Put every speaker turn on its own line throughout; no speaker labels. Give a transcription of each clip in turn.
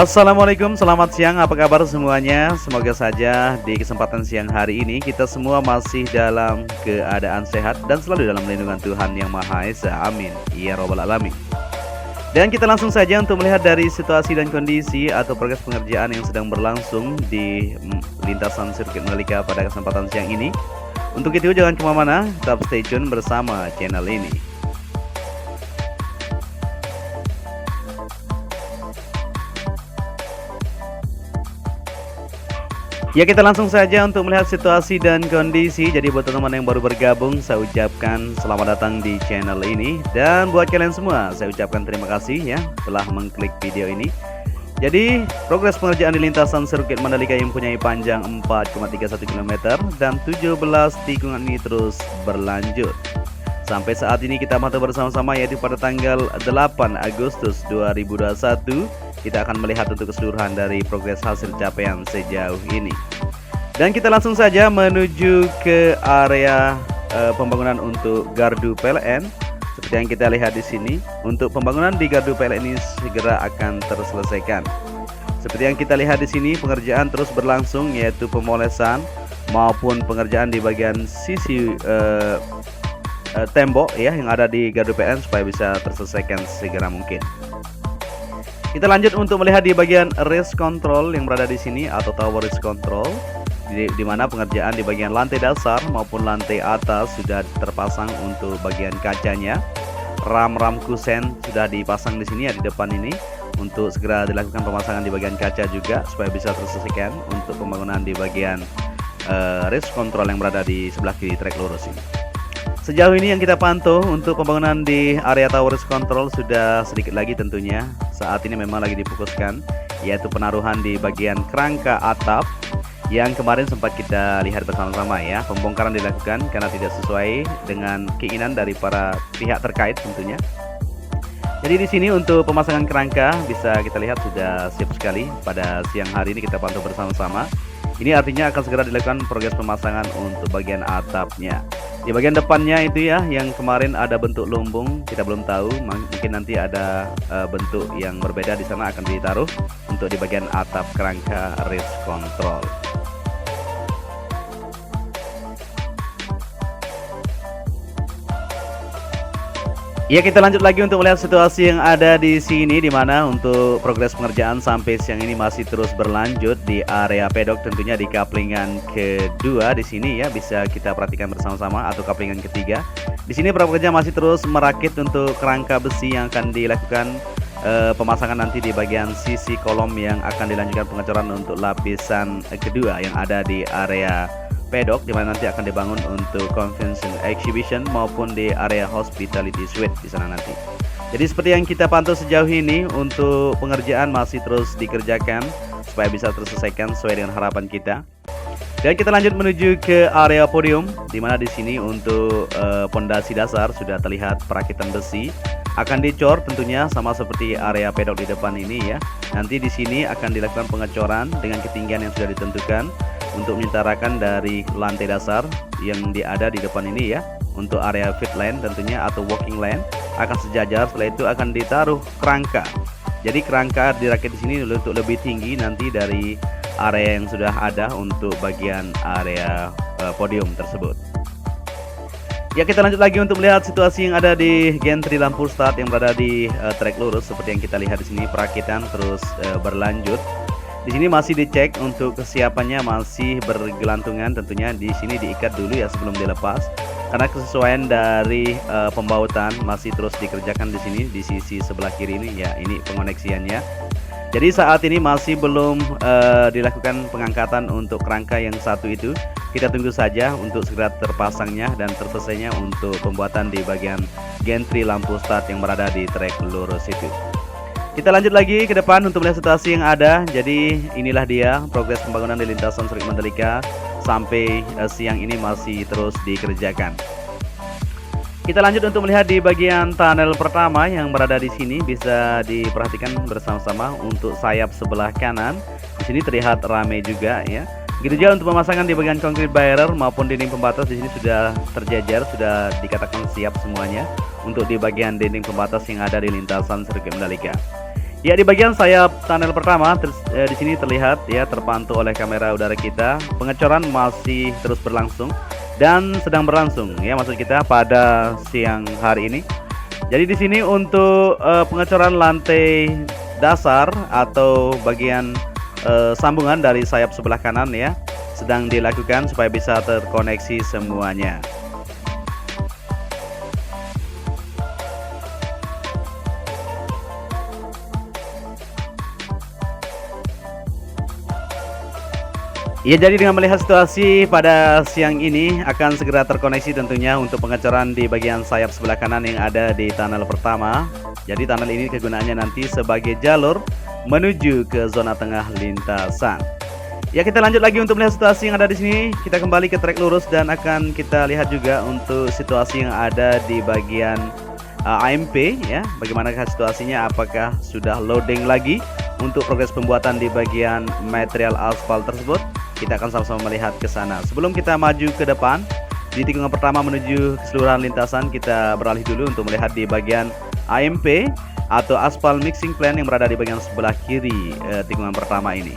Assalamualaikum, selamat siang, apa kabar semuanya? Semoga saja di kesempatan siang hari ini kita semua masih dalam keadaan sehat dan selalu dalam lindungan Tuhan Yang Maha Esa. Amin, ya robbal alamin. Dan kita langsung saja untuk melihat dari situasi dan kondisi atau progres pengerjaan yang sedang berlangsung di lintasan sirkuit Mandalika pada kesempatan siang ini. Untuk itu jangan kemana-mana, tetap stay tune bersama channel ini. Ya, kita langsung saja untuk melihat situasi dan kondisi. Jadi buat teman-teman yang baru bergabung, saya ucapkan selamat datang di channel ini. Dan buat kalian semua, saya ucapkan terima kasih ya telah mengklik video ini. Jadi progres pengerjaan di lintasan sirkuit Mandalika yang mempunyai panjang 4,31 km dan 17 tikungan ini terus berlanjut. Sampai saat ini kita mantau bersama-sama, yaitu pada tanggal 8 Agustus 2021 kita akan melihat untuk keseluruhan dari progres hasil capaian sejauh ini. Dan kita langsung saja menuju ke area pembangunan untuk gardu PLN. Seperti yang kita lihat di sini, untuk pembangunan di gardu PLN ini segera akan terselesaikan. Seperti yang kita lihat di sini, pengerjaan terus berlangsung, yaitu pemolesan maupun pengerjaan di bagian sisi tembok ya yang ada di gardu PLN supaya bisa terselesaikan segera mungkin. Kita lanjut untuk melihat di bagian race control yang berada di sini atau tower race control, di mana pengerjaan di bagian lantai dasar maupun lantai atas sudah terpasang untuk bagian kacanya. Ram-ram kusen sudah dipasang di sini ya di depan ini untuk segera dilakukan pemasangan di bagian kaca juga supaya bisa terselesaikan untuk pembangunan di bagian race control yang berada di sebelah kiri trek lurus ini. Sejauh ini yang kita pantau untuk pembangunan di area tower control sudah sedikit lagi tentunya. Saat ini memang lagi difokuskan, yaitu penaruhan di bagian kerangka atap yang kemarin sempat kita lihat bersama-sama ya. Pembongkaran dilakukan karena tidak sesuai dengan keinginan dari para pihak terkait tentunya. Jadi di sini untuk pemasangan kerangka bisa kita lihat sudah siap sekali pada siang hari ini kita pantau bersama-sama. Ini artinya akan segera dilakukan progres pemasangan untuk bagian atapnya. Di bagian depannya itu ya, yang kemarin ada bentuk lumbung, kita belum tahu, mungkin nanti ada bentuk yang berbeda di sana akan ditaruh untuk di bagian atap kerangka race control. Ya, kita lanjut lagi untuk melihat situasi yang ada di sini, di mana untuk progres pengerjaan sampai siang ini masih terus berlanjut di area pedok, tentunya di kaplingan kedua di sini ya, bisa kita perhatikan bersama-sama, atau kaplingan ketiga. Di sini para pekerja masih terus merakit untuk kerangka besi yang akan dilakukan pemasangan nanti di bagian sisi kolom yang akan dilanjutkan pengecoran untuk lapisan kedua yang ada di area pedok, di mana nanti akan dibangun untuk convention exhibition maupun di area hospitality suite di sana nanti. Jadi seperti yang kita pantau sejauh ini, untuk pengerjaan masih terus dikerjakan supaya bisa terselesaikan sesuai dengan harapan kita. Dan kita lanjut menuju ke area podium, di mana di sini untuk pondasi dasar sudah terlihat perakitan besi akan dicor tentunya sama seperti area pedok di depan ini ya. Nanti di sini akan dilakukan pengecoran dengan ketinggian yang sudah ditentukan untuk menyetarakan dari lantai dasar yang ada di depan ini ya. Untuk area fit lane tentunya atau walking lane akan sejajar, setelah itu akan ditaruh kerangka. Jadi kerangka dirakit di sini untuk lebih tinggi nanti dari area yang sudah ada untuk bagian area podium tersebut. Ya, kita lanjut lagi untuk melihat situasi yang ada di gantry lampu start yang berada di trek lurus. Seperti yang kita lihat di sini, perakitan terus berlanjut. Di sini masih dicek untuk kesiapannya, masih bergelantungan tentunya. Di sini diikat dulu ya sebelum dilepas, karena kesesuaian dari pembautan masih terus dikerjakan di sini di sisi sebelah kiri ini ya. Ini pengoneksiannya. Jadi saat ini masih belum dilakukan pengangkatan untuk kerangka yang satu itu. Kita tunggu saja untuk segera terpasangnya dan terselesainya untuk pembuatan di bagian gantry lampu start yang berada di trek lurus itu. Kita lanjut lagi ke depan untuk melihat situasi yang ada. Jadi inilah dia progres pembangunan di lintasan sirkuit Mandalika sampai siang ini masih terus dikerjakan. Kita lanjut untuk melihat di bagian tunnel pertama yang berada di sini, bisa diperhatikan bersama-sama untuk sayap sebelah kanan. Di sini terlihat ramai juga ya. Begitu juga untuk pemasangan di bagian concrete barrier maupun dinding pembatas, di sini sudah terjajar, sudah dikatakan siap semuanya untuk di bagian dinding pembatas yang ada di lintasan sirkuit Mandalika. Ya, di bagian sayap tunnel pertama di sini terlihat ya, terpantau oleh kamera udara kita, pengecoran masih terus berlangsung dan sedang berlangsung ya, maksud kita pada siang hari ini. Jadi di sini untuk pengecoran lantai dasar atau bagian sambungan dari sayap sebelah kanan ya sedang dilakukan supaya bisa terkoneksi semuanya. Ya, jadi dengan melihat situasi pada siang ini akan segera terkoneksi tentunya untuk pengecoran di bagian sayap sebelah kanan yang ada di tunnel pertama. Jadi tunnel ini kegunaannya nanti sebagai jalur menuju ke zona tengah lintasan. Ya, kita lanjut lagi untuk melihat situasi yang ada di sini. Kita kembali ke trek lurus dan akan kita lihat juga untuk situasi yang ada di bagian AMP ya. Bagaimana situasinya, apakah sudah loading lagi untuk progres pembuatan di bagian material aspal tersebut. Kita akan sama-sama melihat ke sana. Sebelum kita maju ke depan, di tikungan pertama menuju keseluruhan lintasan, kita beralih dulu untuk melihat di bagian AMP atau aspal mixing plan yang berada di bagian sebelah kiri tikungan pertama ini.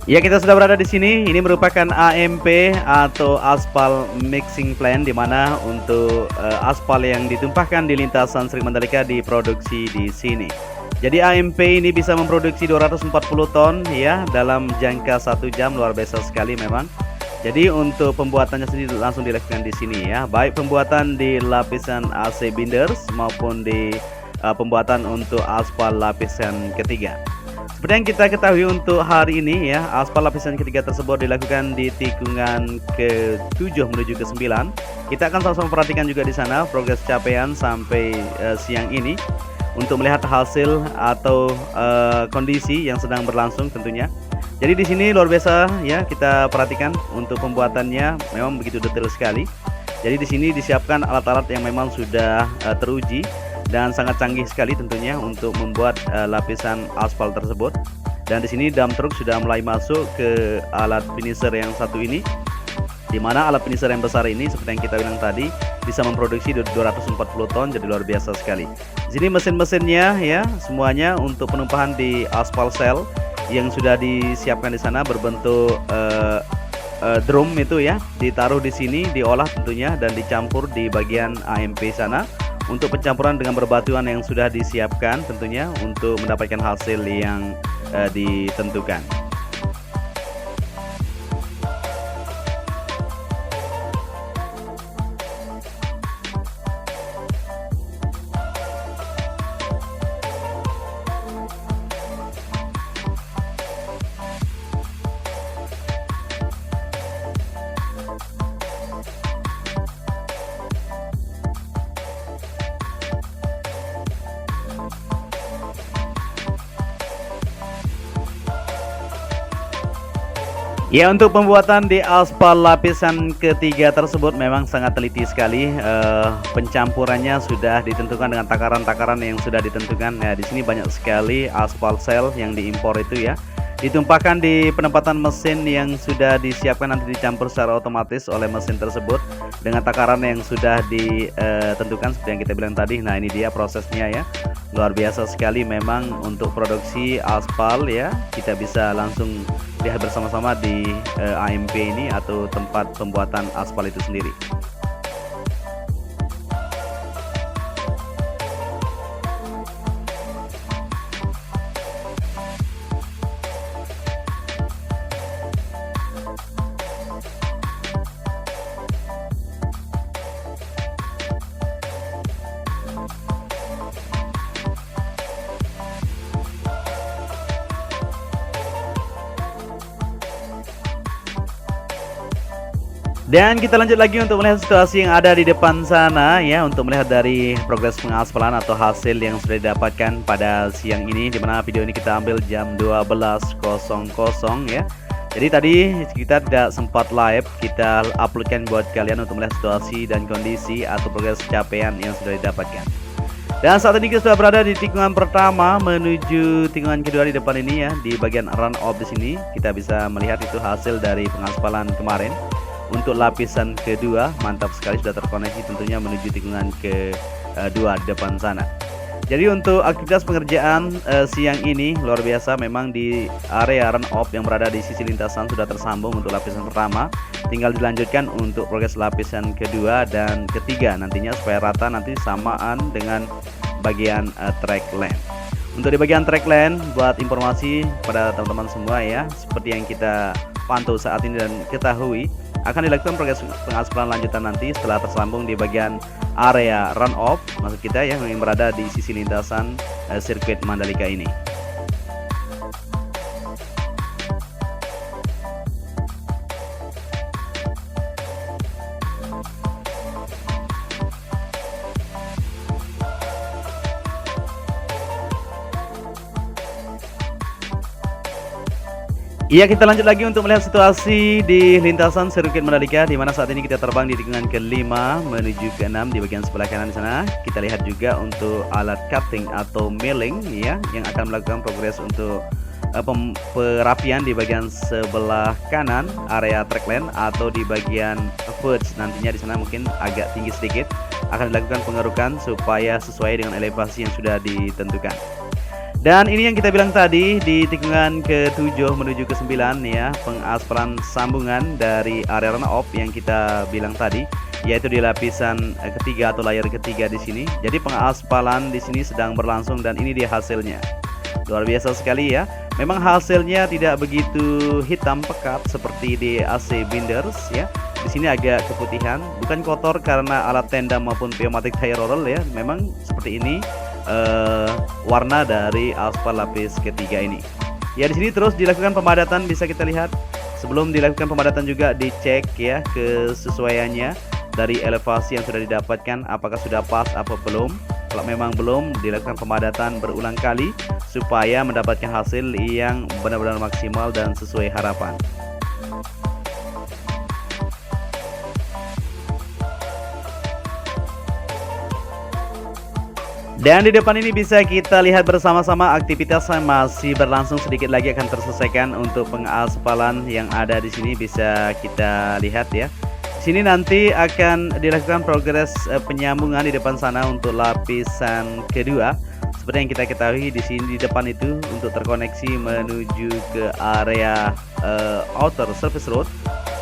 Ya, kita sudah berada di sini. Ini merupakan AMP atau aspal mixing plan, di mana untuk aspal yang ditumpahkan di lintasan Sri Mandalika diproduksi di sini. Jadi AMP ini bisa memproduksi 240 ton ya dalam jangka 1 jam, luar biasa sekali memang. Jadi untuk pembuatannya sendiri langsung dilakukan di sini ya, baik pembuatan di lapisan AC binders maupun di pembuatan untuk aspal lapisan ketiga. Seperti yang kita ketahui untuk hari ini ya, aspal lapisan ketiga tersebut dilakukan di tikungan ke-7 menuju ke-9. Kita akan sama-sama perhatikan juga di sana progres capaian sampai siang ini untuk melihat hasil atau kondisi yang sedang berlangsung tentunya. Jadi di sini luar biasa ya, kita perhatikan untuk pembuatannya memang begitu detail sekali. Jadi di sini disiapkan alat-alat yang memang sudah teruji dan sangat canggih sekali tentunya untuk membuat lapisan aspal tersebut. Dan di sini dump truck sudah mulai masuk ke alat finisher yang satu ini, di mana alat finisher yang besar ini seperti yang kita bilang tadi bisa memproduksi 240 ton, jadi luar biasa sekali. Di sini mesin-mesinnya ya semuanya untuk penumpahan di aspal cell yang sudah disiapkan di sana berbentuk drum itu ya, ditaruh di sini, diolah tentunya dan dicampur di bagian AMP sana untuk pencampuran dengan berbatuan yang sudah disiapkan tentunya untuk mendapatkan hasil yang ditentukan. Ya, untuk pembuatan di aspal lapisan ketiga tersebut memang sangat teliti sekali. Pencampurannya sudah ditentukan dengan takaran-takaran yang sudah ditentukan. Ya, di sini banyak sekali aspal sel yang diimpor itu ya. Ditumpahkan di penempatan mesin yang sudah disiapkan, nanti dicampur secara otomatis oleh mesin tersebut dengan takaran yang sudah ditentukan seperti yang kita bilang tadi. Nah, ini dia prosesnya ya. Luar biasa sekali memang untuk produksi aspal ya. Kita bisa langsung lihat bersama-sama di AMP ini atau tempat pembuatan aspal itu sendiri. Dan kita lanjut lagi untuk melihat situasi yang ada di depan sana ya, untuk melihat dari progres pengaspalan atau hasil yang sudah didapatkan pada siang ini, dimana video ini kita ambil jam 12.00 ya. Jadi tadi kita tidak sempat live, kita uploadkan buat kalian untuk melihat situasi dan kondisi atau progres capaian yang sudah didapatkan. Dan saat ini kita sudah berada di tikungan pertama menuju tikungan kedua di depan ini ya. Di bagian run off di sini kita bisa melihat itu hasil dari pengaspalan kemarin. Untuk lapisan kedua mantap sekali, sudah terkoneksi tentunya menuju tikungan kedua di depan sana. Jadi untuk aktivitas pengerjaan siang ini luar biasa, memang di area run off yang berada di sisi lintasan sudah tersambung untuk lapisan pertama. Tinggal dilanjutkan untuk progres lapisan kedua dan ketiga nantinya supaya rata nanti samaan dengan bagian track lane. Untuk di bagian track lane, buat informasi pada teman-teman semua ya, seperti yang kita pantau saat ini dan ketahui, akan dilakukan progres pengaspalan lanjutan nanti setelah tersambung di bagian area run off maksud kita ya, yang berada di sisi lintasan sirkuit Mandalika ini. Iya, kita lanjut lagi untuk melihat situasi di lintasan sirkuit Mandalika, di mana saat ini kita terbang di tikungan ke-5 menuju ke-6 di bagian sebelah kanan di sana. Kita lihat juga untuk alat cutting atau milling ya, yang akan melakukan progres untuk perapian di bagian sebelah kanan area track lane atau di bagian verge nantinya di sana mungkin agak tinggi sedikit, akan dilakukan pengerukan supaya sesuai dengan elevasi yang sudah ditentukan. Dan ini yang kita bilang tadi di tikungan ke-7 menuju ke-9 ya, pengaspalan sambungan dari area run off yang kita bilang tadi, yaitu di lapisan ketiga atau layer ketiga di sini. Jadi pengaspalan di sini sedang berlangsung dan ini dia hasilnya. Luar biasa sekali ya. Memang hasilnya tidak begitu hitam pekat seperti di AC Binders ya. Di sini agak keputihan, bukan kotor karena alat tenda maupun pneumatic tire roll ya. Memang seperti ini warna dari aspal lapis ketiga ini. Ya, di sini terus dilakukan pemadatan, bisa kita lihat. Sebelum dilakukan pemadatan juga dicek ya kesesuaiannya dari elevasi yang sudah didapatkan, apakah sudah pas apa belum. Kalau memang belum, dilakukan pemadatan berulang kali supaya mendapatkan hasil yang benar-benar maksimal dan sesuai harapan. Dan di depan ini bisa kita lihat bersama-sama aktivitas yang masih berlangsung, sedikit lagi akan terselesaikan untuk pengaspalan yang ada di sini, bisa kita lihat ya. Di sini nanti akan dilakukan progres penyambungan di depan sana untuk lapisan kedua. Seperti yang kita ketahui di sini di depan itu untuk terkoneksi menuju ke area outer surface road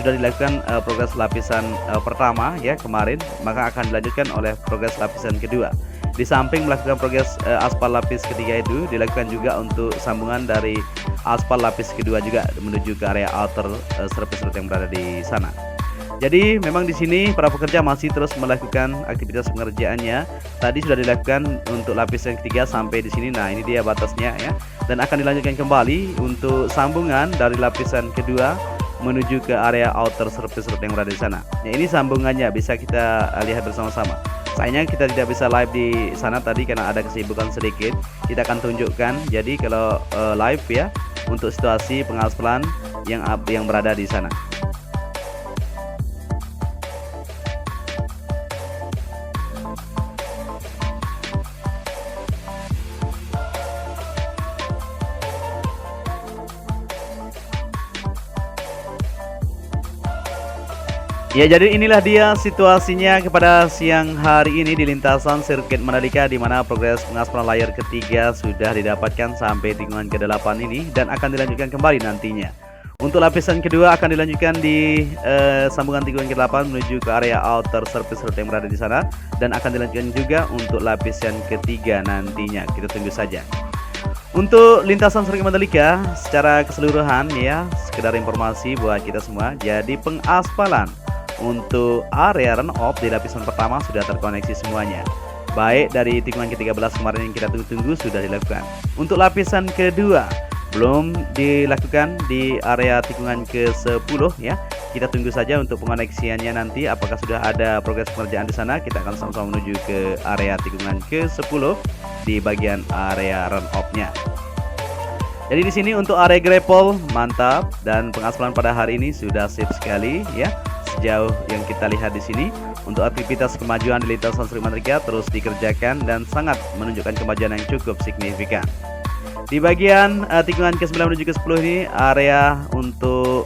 sudah dilakukan progres lapisan pertama ya kemarin, maka akan dilanjutkan oleh progres lapisan kedua. Di samping melakukan progres aspal lapis ketiga itu, dilakukan juga untuk sambungan dari aspal lapis kedua juga menuju ke area outer surface road yang berada di sana. Jadi memang di sini para pekerja masih terus melakukan aktivitas pengerjaannya. Tadi sudah dilakukan untuk lapis yang ketiga sampai di sini. Nah, ini dia batasnya ya. Dan akan dilanjutkan kembali untuk sambungan dari lapisan kedua menuju ke area outer surface road yang berada di sana. Nah, ini sambungannya bisa kita lihat bersama-sama. Sayangnya kita tidak bisa live di sana tadi karena ada kesibukan sedikit. Kita akan tunjukkan. Jadi kalau live ya untuk situasi pengaspalan yang berada di sana. Ya, jadi inilah dia situasinya kepada siang hari ini di lintasan sirkuit Mandalika, di mana progres pengaspalan layer ketiga sudah didapatkan sampai tikungan ke-8 ini dan akan dilanjutkan kembali nantinya. Untuk lapisan kedua akan dilanjutkan di sambungan tikungan ke-8 menuju ke area outer surface road yang berada di sana dan akan dilanjutkan juga untuk lapisan ketiga nantinya. Kita tunggu saja. Untuk lintasan sirkuit Mandalika secara keseluruhan ya, sekedar informasi buat kita semua. Jadi pengaspalan untuk area run off di lapisan pertama sudah terkoneksi semuanya. Baik dari tikungan ke-13 kemarin yang kita tunggu-tunggu sudah dilakukan. Untuk lapisan kedua belum dilakukan di area tikungan ke-10 ya. Kita tunggu saja untuk pengoneksiannya nanti apakah sudah ada progres pengerjaan di sana. Kita akan sama-sama menuju ke area tikungan ke-10 di bagian area run off-nya. Jadi di sini untuk area grapple mantap dan pengaspalan pada hari ini sudah sip sekali ya. Sejauh yang kita lihat di sini untuk aktivitas kemajuan di lintasan Sri Mandalika terus dikerjakan dan sangat menunjukkan kemajuan yang cukup signifikan. Di bagian tikungan ke-9 menuju ke-10 ini area untuk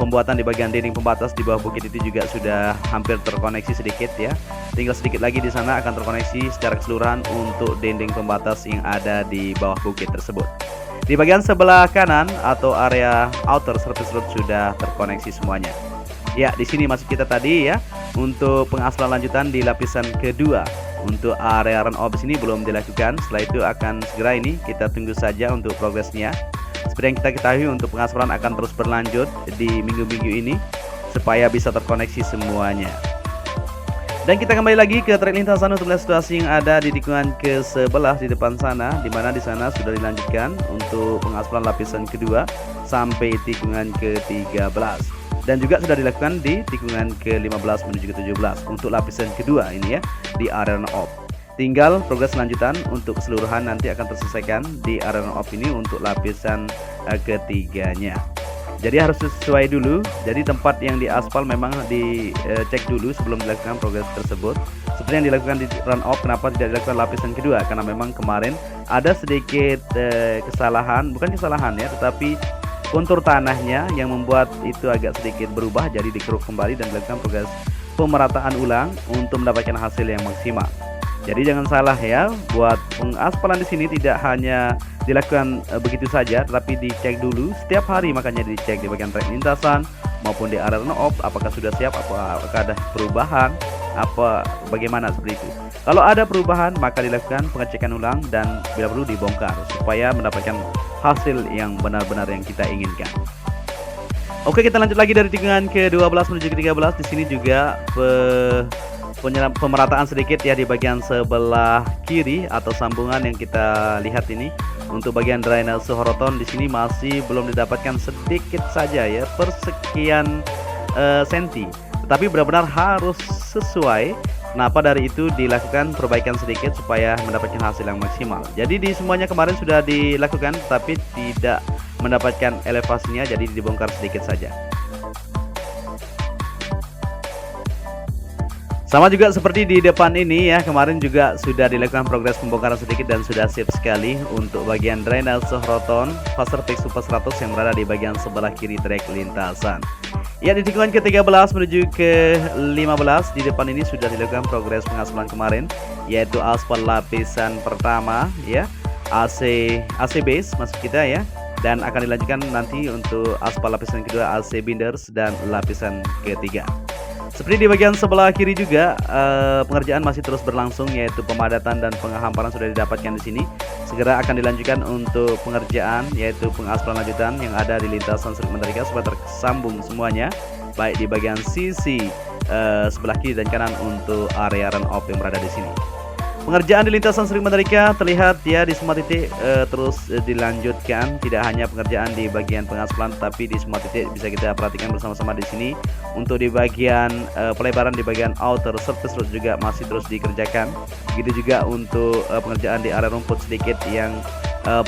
pembuatan di bagian dinding pembatas di bawah bukit itu juga sudah hampir terkoneksi sedikit ya. Tinggal sedikit lagi di sana akan terkoneksi secara keseluruhan untuk dinding pembatas yang ada di bawah bukit tersebut. Di bagian sebelah kanan atau area outer surface road sudah terkoneksi semuanya. Ya, di sini masih kita tadi ya untuk pengaspalan lanjutan di lapisan kedua. Untuk area run off di sini belum dilakukan. Setelah itu akan segera ini kita tunggu saja untuk progresnya. Seperti yang kita ketahui untuk pengaspalan akan terus berlanjut di minggu-minggu ini supaya bisa terkoneksi semuanya. Dan kita kembali lagi ke trek lintasan untuk melihat situasi yang ada di tikungan ke-11 di depan sana, di mana di sana sudah dilanjutkan untuk pengaspalan lapisan kedua sampai tikungan ke-13. Dan juga sudah dilakukan di tikungan ke-15 menuju ke-17 untuk lapisan kedua ini ya di area run off. Tinggal progres lanjutan untuk keseluruhan nanti akan terselesaikan di area run off ini untuk lapisan ketiganya. Jadi harus sesuai dulu. Jadi tempat yang diaspal memang dicek dulu sebelum dilakukan progres tersebut. Seperti yang dilakukan di run off, kenapa tidak dilakukan lapisan kedua? Karena memang kemarin ada sedikit kesalahan, bukan kesalahan ya, tetapi kontur tanahnya yang membuat itu agak sedikit berubah. Jadi dikeruk kembali dan dilakukan progres pemerataan ulang untuk mendapatkan hasil yang maksimal. Jadi jangan salah ya, buat pengaspalan di sini tidak hanya dilakukan begitu saja, tetapi dicek dulu setiap hari. Makanya dicek di bagian trek lintasan maupun di area run off apakah sudah siap, apakah ada perubahan, bagaimana seperti itu. Kalau ada perubahan maka dilakukan pengecekan ulang dan bila perlu dibongkar supaya mendapatkan hasil yang benar-benar yang kita inginkan. Oke, kita lanjut lagi dari tikungan ke-12 menuju ke-13. Di sini juga pemerataan sedikit ya di bagian sebelah kiri atau sambungan yang kita lihat ini. Untuk bagian drainase horoton di sini masih belum didapatkan, sedikit saja ya, persekian senti. Tetapi benar-benar harus sesuai. Kenapa? Dari itu dilakukan perbaikan sedikit supaya mendapatkan hasil yang maksimal. Jadi di semuanya kemarin sudah dilakukan tapi tidak mendapatkan elevasinya, jadi dibongkar sedikit saja. Sama juga seperti di depan ini ya, kemarin juga sudah dilakukan progres pembongkaran sedikit dan sudah siap sekali untuk bagian drainase horoton fase Peak Super 100 yang berada di bagian sebelah kiri trek lintasan. Ya, di tikungan ke-13 menuju ke-15 di depan ini sudah dilakukan progres pengaspalan kemarin, yaitu aspal lapisan pertama ya, AC base maksud kita ya, dan akan dilanjutkan nanti untuk aspal lapisan kedua AC binders dan lapisan ketiga. Seperti di bagian sebelah kiri juga pengerjaan masih terus berlangsung, yaitu pemadatan dan penghamparan sudah didapatkan di sini. Segera akan dilanjutkan untuk pengerjaan yaitu pengaspalan lanjutan yang ada di lintasan Sri Mandalika supaya tersambung semuanya, baik di bagian sisi sebelah kiri dan kanan untuk area run off yang berada di sini. Pengerjaan di lintasan Sri Mandalika terlihat ya di semua titik terus dilanjutkan. Tidak hanya pengerjaan di bagian pengaspalan, tapi di semua titik bisa kita perhatikan bersama-sama di sini. Untuk di bagian pelebaran di bagian outer surface road juga masih terus dikerjakan. Begitu juga untuk pengerjaan di area rumput sedikit yang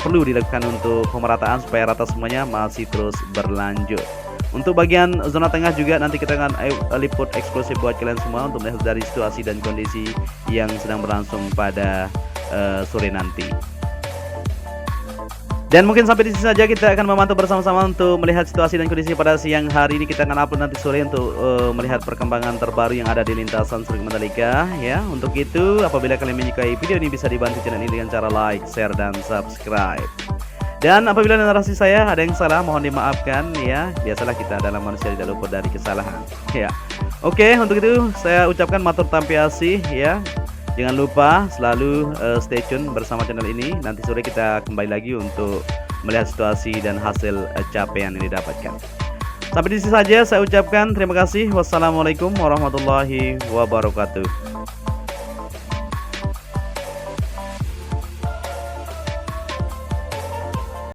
perlu dilakukan untuk pemerataan supaya rata semuanya masih terus berlanjut. Untuk bagian zona tengah juga nanti kita akan liput eksklusif buat kalian semua untuk melihat dari situasi dan kondisi yang sedang berlangsung pada sore nanti. Dan mungkin sampai di sini saja kita akan memantau bersama-sama untuk melihat situasi dan kondisi pada siang hari ini. Kita akan upload nanti sore untuk melihat perkembangan terbaru yang ada di lintasan Sri Mandalika ya. Untuk itu, apabila kalian menyukai video ini bisa dibantu channel ini dengan cara like, share, dan subscribe. Dan apabila narasi saya ada yang salah mohon dimaafkan ya. Biasalah kita adalah manusia, tidak luput dari kesalahan ya. Oke, untuk itu saya ucapkan matur tampiasi ya. Jangan lupa selalu stay tune bersama channel ini. Nanti sore kita kembali lagi untuk melihat situasi dan hasil capaian yang didapatkan. Sampai di sini saja saya ucapkan terima kasih. Wassalamualaikum warahmatullahi wabarakatuh.